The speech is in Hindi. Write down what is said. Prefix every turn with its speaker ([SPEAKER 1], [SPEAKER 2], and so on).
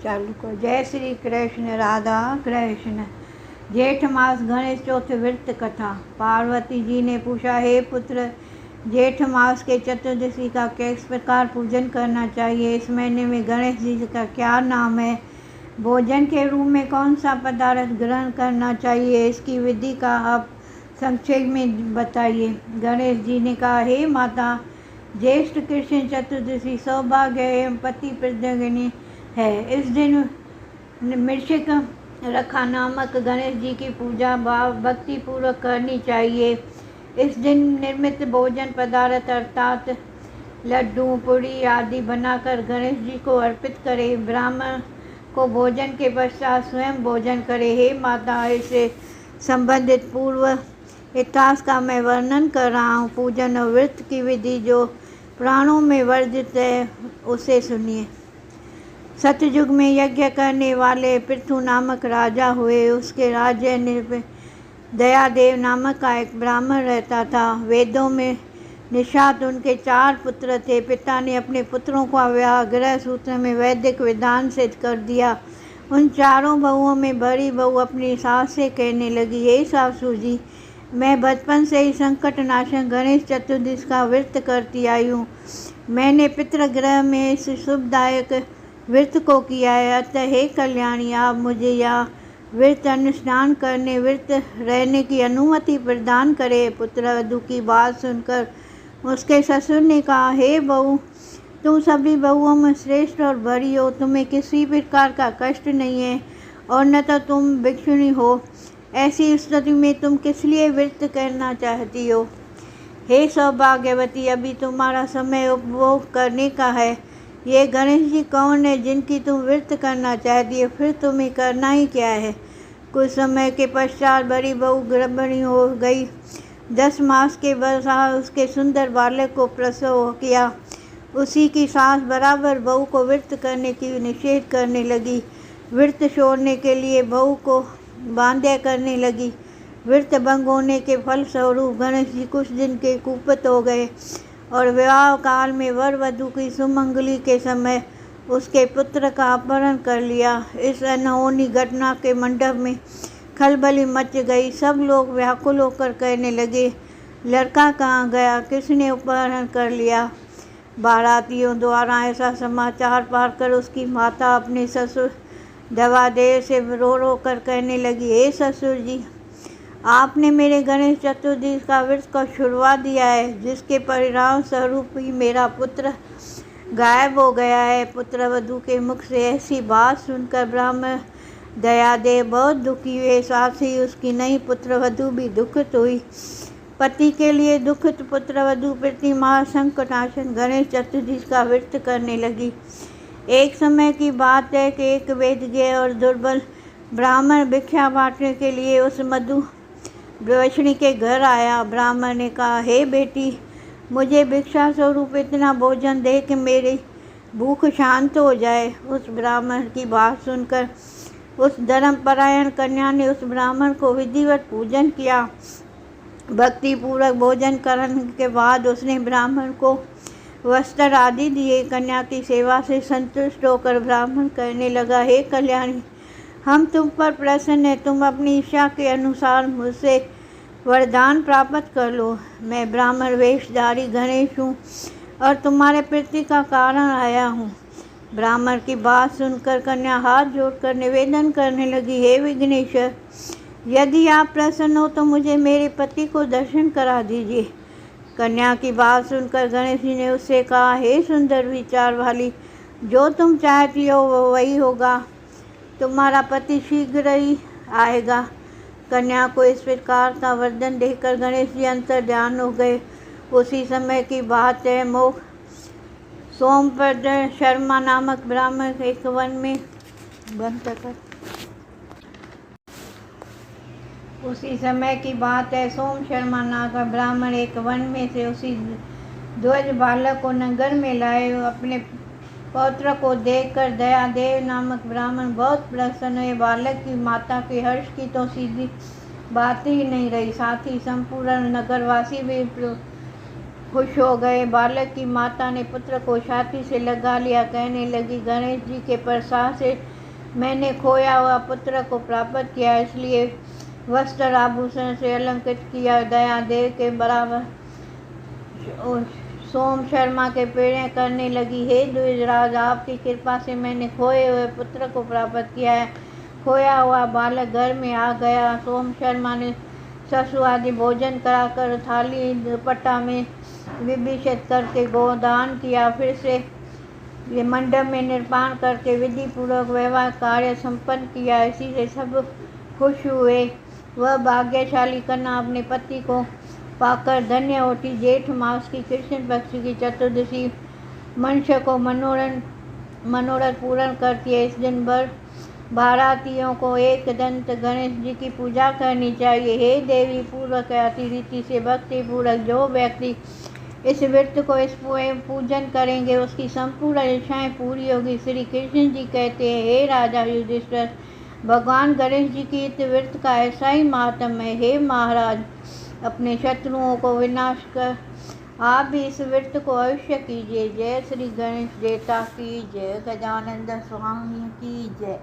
[SPEAKER 1] चालू करो। जय श्री कृष्ण। राधा कृष्ण। जेठ मास गणेश चौथ व्रत कथा। पार्वती जी ने पूछा, हे पुत्र, जेठ मास के चतुर्दशी का किस प्रकार पूजन करना चाहिए? इस महीने में गणेश जी का क्या नाम है? भोजन के रूप में कौन सा पदार्थ ग्रहण करना चाहिए? इसकी विधि का आप संक्षेप में बताइए। गणेश जी ने कहा, हे माता, ज्येष्ठ कृष्ण चतुर्दशी सौभाग्य एवं पति प्रदगिनी है। इस दिन मृषिक रखा नामक गणेश जी की पूजा भाव भक्ति पूर्वक करनी चाहिए। इस दिन निर्मित भोजन पदार्थ अर्थात लड्डू पूड़ी आदि बनाकर गणेश जी को अर्पित करें। ब्राह्मण को भोजन के पश्चात स्वयं भोजन करे। हे माता, इससे संबंधित पूर्व इतिहास का मैं वर्णन कर रहा हूँ। पूजन और व्रत की विधि जो पुराणों में वर्णित है उसे सुनिए। सतयुग में यज्ञ करने वाले पृथु नामक राजा हुए। उसके राज्य दयादेव नामक का एक ब्राह्मण रहता था। वेदों में निषाद उनके 4 पुत्र थे। पिता ने अपने पुत्रों का विवाह गृह सूत्र में वैदिक विधान से कर दिया। उन 4 बहुओं में बड़ी बहू अपनी सास से कहने लगी, हे सासू जी, मैं बचपन से ही संकट नाशन गणेश चतुर्दशी का व्रत करती आई हूँ। मैंने पितृगृह में इस शुभदायक व्रत को किया है। अतः हे कल्याणी, आप मुझे यहाँ व्रत अनुष्ठान करने व्रत रहने की अनुमति प्रदान करें। पुत्रवधू की बात सुनकर उसके ससुर ने कहा, हे बहू, तुम सभी बहुओं में श्रेष्ठ और बड़ी हो। तुम्हें किसी प्रकार का कष्ट नहीं है और न तो तुम भिक्षुणी हो। ऐसी स्थिति में तुम किस लिए व्रत करना चाहती हो? हे सौभाग्यवती, अभी तुम्हारा समय उपभोग करने का है। ये गणेश जी कौन है जिनकी तुम व्रत करना चाहती हो? फिर तुम्हें करना ही क्या है? कुछ समय के पश्चात बड़ी बहू गर्भिणी हो गई। 10 मास के बाद उसके सुंदर बालक को प्रसव किया। उसी की सास बराबर बहू को व्रत करने की निषेध करने लगी। व्रत छोड़ने के लिए बहू को बांध्या करने लगी। व्रत भंग होने के फलस्वरूप गणेश जी कुछ दिन के कुपित हो गए और विवाह काल में वर वधू की सुमंगली के समय उसके पुत्र का अपहरण कर लिया। इस अनहोनी घटना के मंडप में खलबली मच गई। सब लोग व्याकुल होकर कहने लगे, लड़का कहाँ गया? किसने अपहरण कर लिया? बारातियों द्वारा ऐसा समाचार पाकर उसकी माता अपने ससुर दयादेव से रो रो कर कहने लगी, हे ससुर जी, आपने मेरे गणेश चतुर्दशी का व्रत को छुड़वा दिया है, जिसके परिणाम स्वरूप ही मेरा पुत्र गायब हो गया है। पुत्रवधू के मुख से ऐसी बात सुनकर ब्राह्मण दयादेव बहुत दुखी हुए। साथ ही उसकी नई पुत्रवधू भी दुखित हुई। पति के लिए दुखित पुत्रवधू प्रति महासंकटासन गणेश चतुर्दशी का व्रत करने लगी। एक समय की बात है कि एक वेदज्ञ और दुर्बल ब्राह्मण भिक्षा बांटने के लिए उस मधु ब्रवशणी के घर आया। ब्राह्मण ने कहा, हे बेटी, मुझे भिक्षा स्वरूप इतना भोजन दे कि मेरी भूख शांत हो जाए। उस ब्राह्मण की बात सुनकर उस धर्मपरायण कन्या ने उस ब्राह्मण को विधिवत पूजन किया। भक्ति पूर्वक भोजन करने के बाद उसने ब्राह्मण को वस्त्र आदि दिए। कन्या की सेवा से संतुष्ट होकर ब्राह्मण कहने लगा, हे कल्याणी, हम तुम पर प्रसन्न हैं। तुम अपनी इच्छा के अनुसार मुझसे वरदान प्राप्त कर लो। मैं ब्राह्मण वेशधारी गणेश हूँ और तुम्हारे प्रीति का कारण आया हूँ। ब्राह्मण की बात सुनकर कन्या हाथ जोड़कर निवेदन करने लगी, हे विघ्नेश्वर, यदि आप प्रसन्न हो तो मुझे मेरे पति को दर्शन करा दीजिए। कन्या की बात सुनकर गणेश जी ने उससे कहा, हे सुंदर विचार वाली, जो तुम चाहती हो वो वही होगा। तुम्हारा पति शीघ्र ही आएगा। कन्या को इस प्रकार का वरदान देकर गणेश जी अंतर्ध्यान हो गए। उसी समय की बात है, मोक्ष सोमपद शर्मा नामक ब्राह्मण एक वन में उसी समय की बात है, सोम शर्मा नामक ब्राह्मण एक वन में से उसी ध्वज बालक को नगर में लाए। अपने पौत्र को देखकर दयादेव नामक ब्राह्मण बहुत प्रसन्न हुए। बालक की माता के हर्ष की तो सीधी बात ही नहीं रही। साथ ही संपूर्ण नगरवासी भी खुश हो गए। बालक की माता ने पुत्र को छाती से लगा लिया। कहने लगी, गणेश जी के प्रसाद से मैंने खोया हुआ पुत्र को प्राप्त किया, इसलिए वस्त्र आभूषण से अलंकृत किया। दया देव के बराबर सोम शर्मा के पेड़ें करने लगी। हे द्विजराज, आपकी कृपा से मैंने खोए हुए पुत्र को प्राप्त किया है। खोया हुआ बालक घर में आ गया। सोम शर्मा ने ससु आदि भोजन कराकर थाली दुपट्टा में विभूषित करके गोदान किया। फिर से ये मंडप में निर्माण करके विधि पूर्वक वैवाहिक कार्य संपन्न किया। इसी से सब खुश हुए। वह भाग्यशाली कन्या अपने पति को पाकर धन्य होती। जेठ मास की कृष्ण पक्ष की चतुर्दशी मनुष्य को मनोरथ पूर्ण करती है। इस दिन भर बारातियों को एक दंत गणेश जी की पूजा करनी चाहिए। हे देवी, पूर्वक अति रीति से भक्ति पूर्वक जो व्यक्ति इस व्रत को इस पूजन करेंगे, उसकी संपूर्ण इच्छाएं पूरी होगी। श्री कृष्ण जी कहते हैं, हे राजा युधिष्ठिर, भगवान गणेश जी की इस व्रत का ऐसा ही महात्म्य है। हे महाराज, अपने शत्रुओं को विनाश कर आप भी इस व्रत को अवश्य कीजिए। जय श्री गणेश देवता की जय, गजानंद स्वामी की जय।